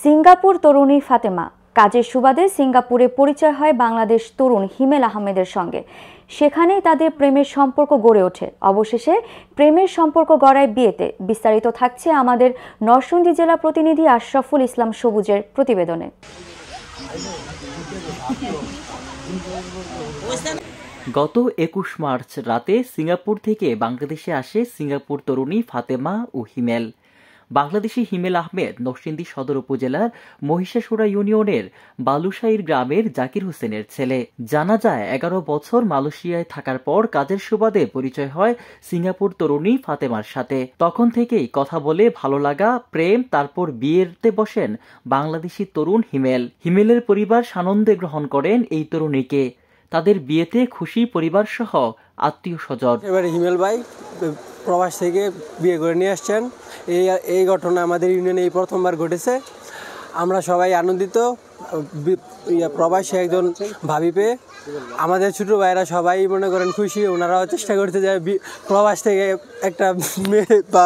Singapore তরুণী ফাতেমা কাজের সুবাদে সিঙ্গাপুরে পরিচয় হয় বাংলাদেশ তরুণ হিমেল আহমেদের সঙ্গে। সেখানেই তাদের প্রেমের সম্পর্ক গড়ে ওঠে। অবশেষে প্রেমের সম্পর্ক গড়ায় বিয়েতে। বিস্তারিত থাকছে আমাদের নরসিংদী জেলা প্রতিনিধি আশরাফুল ইসলাম সবুজের প্রতিবেদনে। গত ২১ মার্চ রাতে সিঙ্গাপুর থেকে বাংলাদেশে আসে সিঙ্গাপুর তরুণী ফাতেমা ও হিমেল। বাংলাদেশি হিমেল আহমেদ নরসিংদী সদর উপজেলার মহিষাসুরা ইউনিয়নের বালুশাইর গ্রামের জাকির হোসেনের ছেলে। জানা যায় ১১ বছর মালয়েশিয়ায় থাকার পর কাজের সুবাদে পরিচয় হয় সিঙ্গাপুর তরুণী ফাতেমার সাথে। তখন থেকেই কথা বলে ভালো লাগা, প্রেম, তারপর বিয়েতে বসেন বাংলাদেশি তরুণ হিমেল। হিমেলের পরিবার সানন্দে গ্রহণ করেন এই তরুণীকে। তাদের বিয়েতে খুশি পরিবার সহ আত্মীয় স্বজন। এবারে হিমেল ভাই প্রবাস থেকে বিয়ে করে নিয়ে আসছেন। এই ঘটনা আমাদের ইউনিয়নে এই প্রথমবার ঘটেছে। আমরা সবাই আনন্দিত। প্রবাসী একজন ভাবি পেয়ে আমাদের ছোট ভাইরা সবাই মনে করেন খুশি। ওনারাও চেষ্টা করতে যায় প্রবাস থেকে একটা মেয়ে বা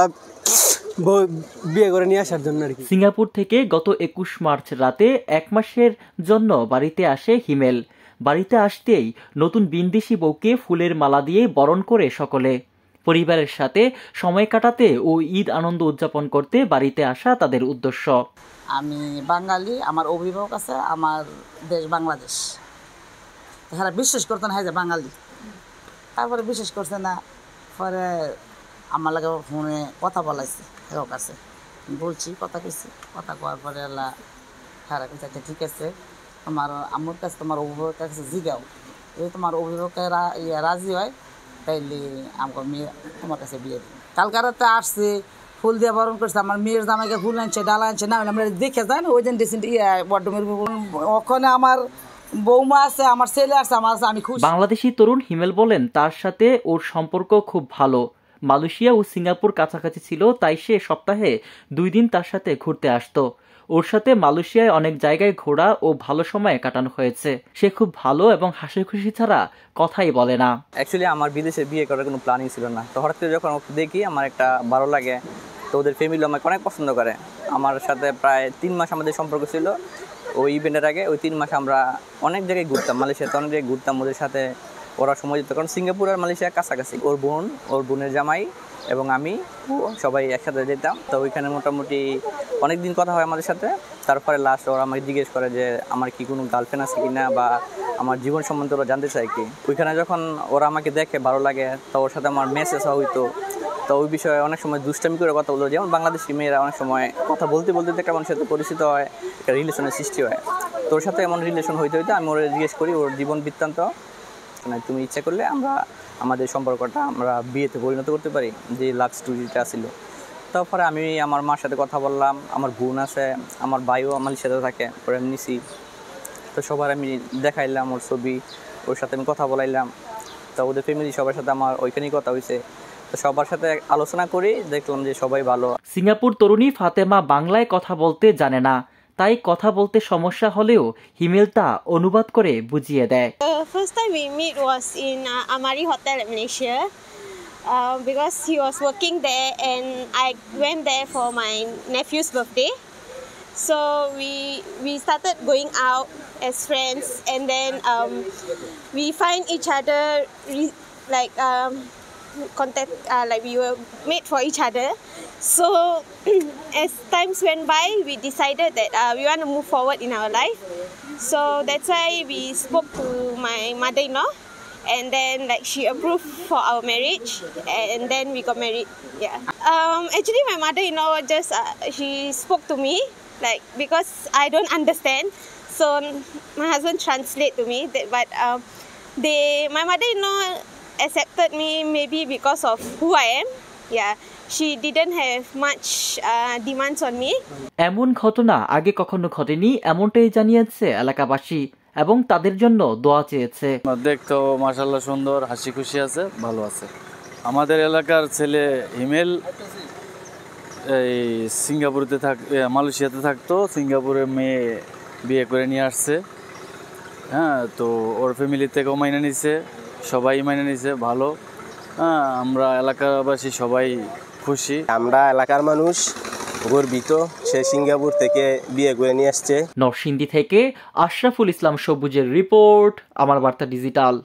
বিয়ে করে নিয়ে আসার জন্য আর কি। সিঙ্গাপুর থেকে গত ২১ মার্চ রাতে ১ মাসের জন্য বাড়িতে আসে হিমেল। বাড়িতে আসতেই নতুন বিন্দেশি বউকে ফুলের মালা দিয়ে বরণ করে সকলে। পরিবারের সাথে সময় কাটাতে ও ঈদ আনন্দ উদযাপন করতে বাড়িতে আসা তাদের উদ্দেশ্য। আমি বাঙালি, আমার অভিভাবক আছে, আমার দেশ বাংলাদেশ। তারা বিশ্বাস করতে না যে বাঙালি, তারপরে বিশ্বাস করছে না। পরে আমার লাগে ফোনে কথা বলাইছে, এরকম কাছে বলছি, কথা কইছি, কথা কওয়ার পরে আল্লাহ খারাপ আচ্ছা ঠিক আছে, তোমার আমার কাছে তোমার অভিভাবকের কাছে জিগাও, যদি তোমার অভিভাবকের রাজি হয় তাইলে আমার মেয়ে তোমার কাছে বিয়ে দিই। কালকে রাতে আসছে, ফুল দিয়ে বরণ করছে, আমার মেয়ের জামাইকে ফুল আনছে, ডালা আনছে, না আমরা দেখে যাই না ওই দিন ড্রেসিং বড্ডমের ওখানে আমার বৌমা আছে, আমার ছেলে আছে, আমার আছে, আমি খুশি। বাংলাদেশি তরুণ হিমেল বলেন তার সাথে ওর সম্পর্ক খুব ভালো। মালয়েশিয়া ও সিঙ্গাপুর কাছাকাছি ছিল, তাই সে সপ্তাহে ২ দিন তার সাথে ঘুরতে আসতো। ওর সাথে মালয়েশিয়ায় অনেক জায়গায় ঘোরা ও ভালো সময় কাটানো হয়েছে। সে খুব ভালো এবং হাসি খুশি ছাড়া কথাই বলে না। অ্যাকচুয়ালি আমার বিদেশে বিয়ে করার কোনো প্ল্যানিং ছিল না। তো হঠাৎ করে যখন ওকে দেখি আমার একটা ভালো লাগে। তো ওদের ফ্যামিলি আমাকে অনেক পছন্দ করে। আমার সাথে প্রায় ৩ মাস আমাদের সম্পর্ক ছিল। ওই ইভেন্টের আগে ওই ৩ মাস আমরা অনেক জায়গায় ঘুরতাম, মালয়েশিয়াতে অনেক জায়গায় ঘুরতাম ওদের সাথে। ওরা সময় দিত, কারণ সিঙ্গাপুর আর মালয়েশিয়া কাছাকাছি। ওর বোন, ওর বোনের জামাই এবং আমি সবাই একসাথে যেতাম। তো ওইখানে মোটামুটি অনেক দিন কথা হয় আমাদের সাথে। তারপরে লাস্ট ওরা আমাকে জিজ্ঞেস করে যে আমার কি কোনো গার্লফ্রেন্ড আছে কি না, বা আমার জীবন সম্বন্ধে ওরা জানতে চায় কি। ওইখানে যখন ওরা আমাকে দেখে ভালো লাগে, তো ওর সাথে আমার মেসেজ হইতো। তো ওই বিষয়ে অনেক সময় দুষ্টামি করে কথা বলতো। যেমন বাংলাদেশি মেয়েরা অনেক সময় কথা বলতে বলতে একটা মানুষের সাথে পরিচিত হয়, একটা রিলেশনের সৃষ্টি হয়। তোর সাথে এমন রিলেশন হইতে হইতে আমি ওরা জিজ্ঞেস করি ওর জীবন বৃত্তান্ত, মানে তুমি ইচ্ছা করলে আমরা আমাদের সম্পর্কটা আমরা বিয়েতে পরিণত করতে পারি, যে লাভ স্টোরিটা ছিল। তারপরে আমি আমার মার সাথে কথা বললাম, আমার বোন আছে, আমার ভাইও আমার সাথে থাকে, ওরা নিছি। তো সবার আমি দেখাইলাম ওর ছবি, ওর সাথে আমি কথা বলাইলাম। তো ওদের ফ্যামিলি সবার সাথে আমার ওইখানেই কথা হয়েছে। তো সবার সাথে আলোচনা করি, দেখলাম যে সবাই ভালো। সিঙ্গাপুর তরুণী ফাতেমা বাংলায় কথা বলতে জানে না, তাই কথা বলতে সমস্যা হলেও হিমেল তা অনুবাদ করে বুঝিয়ে দেয়। First time we meet was in Amari Hotel in Malaysia, because he was working there and I went there for my nephew's birthday. So we started going out as friends, and then we find each other contact, like we were made for each other. So as times went by, we decided that we want to move forward in our life. So that's why we spoke to my mother-in-law, and then she approved for our marriage, and then we got married. Yeah. Actually, my mother-in-law just she spoke to me, because I don't understand, so my husband translate to me. But my mother-in-law accepted me maybe because of who I am. Yeah. She didn't have much demands on me. এমন ঘটনা আগে কখনো ঘটেনি, এমনটাই জানিয়েছে এলাকাবাসী এবং তাদের জন্য দোয়া চেয়েছে। দেখতো মাশাআল্লাহ সুন্দর, হাসি খুশি আছে, ভালো আছে। আমাদের এলাকার ছেলে হিমেল এই সিঙ্গাপুরেতে মালয়েশিয়াতে থাকতো। সিঙ্গাপুরে মেয়ে বিয়ে করে নিয়ে আসছে। হ্যাঁ, তো ওর ফ্যামিলি থেকেও মাইনে নিছে, সবাই মাইনে নিছে, ভালো। হ্যাঁ, আমরা এলাকাবাসী সবাই খুশি। আমরা এলাকার মানুষ গর্বিত। সে সিঙ্গাপুর থেকে বিয়ে করে নিয়ে আসছে। নরসিংদী থেকে আশরাফুল ইসলাম সবুজের রিপোর্ট, আমার বার্তা ডিজিটাল।